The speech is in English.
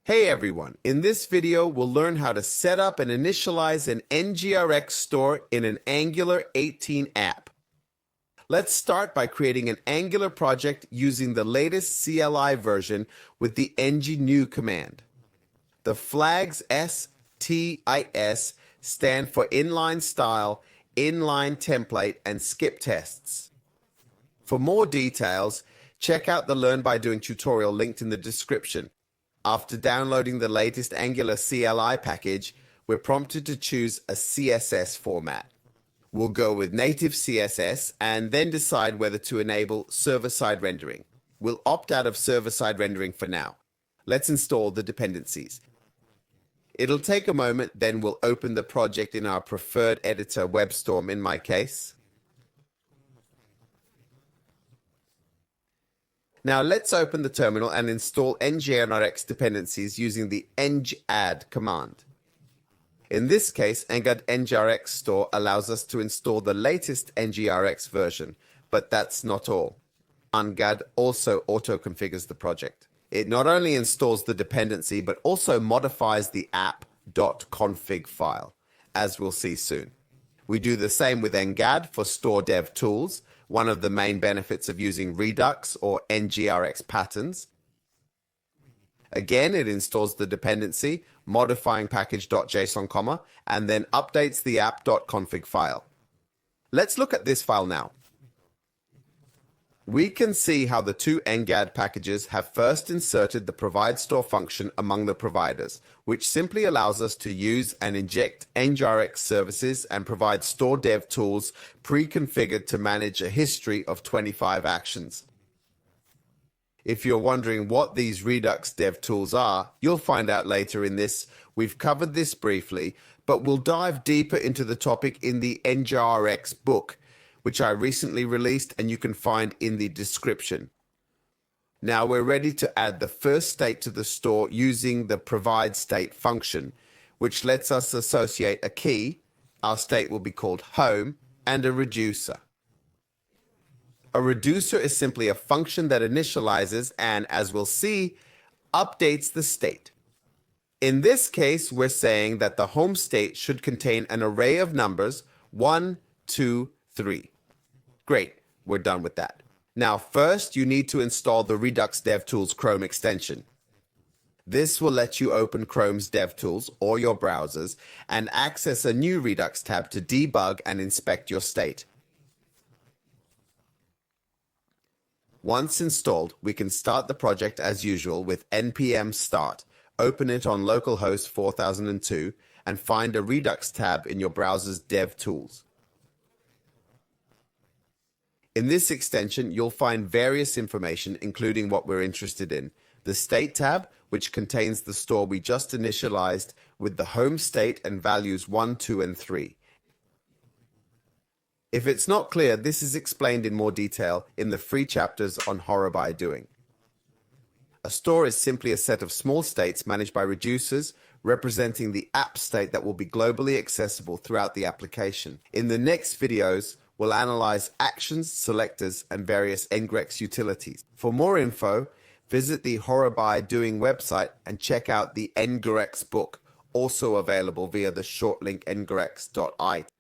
Hey everyone, in this video we'll learn how to set up and initialize an NGRX store in an Angular 18 app. Let's start by creating an Angular project using the latest CLI version with the ng-new command. The flags STIS stand for inline style, inline template, and skip tests. For more details, check out the Learn by Doing tutorial linked in the description. After downloading the latest Angular CLI package, we're prompted to choose a CSS format. We'll go with native CSS and then decide whether to enable server-side rendering. We'll opt out of server-side rendering for now. Let's install the dependencies. It'll take a moment, then we'll open the project in our preferred editor, WebStorm in my case. Now let's open the terminal and install NGRX dependencies using the ng-add command. In this case, Angular and NGRX store allows us to install the latest NGRX version, but that's not all. Angular also auto-configures the project. It not only installs the dependency, but also modifies the app.config file, as we'll see soon. We do the same with Angular for store dev tools, one of the main benefits of using Redux or NGRX patterns. Again, it installs the dependency, modifying package.json, and then updates the app.config file. Let's look at this file now. We can see how the two Angular packages have first inserted the provide store function among the providers, which simply allows us to use and inject NGRX services and provide store dev tools pre-configured to manage a history of 25 actions. If you're wondering what these Redux dev tools are, you'll find out later in this. We've covered this briefly, but we'll dive deeper into the topic in the NGRX book, which I recently released and you can find in the description. Now we're ready to add the first state to the store using the provide state function, which lets us associate a key, our state will be called home, and a reducer. A reducer is simply a function that initializes and, as we'll see, updates the state. In this case, we're saying that the home state should contain an array of numbers 1, 2, 3. Great, we're done with that. Now first, you need to install the Redux DevTools Chrome extension. This will let you open Chrome's DevTools or your browsers and access a new Redux tab to debug and inspect your state. Once installed, we can start the project as usual with npm start, open it on localhost 4002, and find a Redux tab in your browser's DevTools. In this extension, you'll find various information, including what we're interested in. The State tab, which contains the store we just initialized with the home state and values 1, 2, and 3. If it's not clear, this is explained in more detail in the free chapters on Horror by Doing. A store is simply a set of small states managed by reducers, representing the app state that will be globally accessible throughout the application. In the next videos, we'll analyze actions, selectors, and various NGRX utilities. For more info, visit the Horror by Doing website and check out the NGRX book, also available via the short link ngrx.it.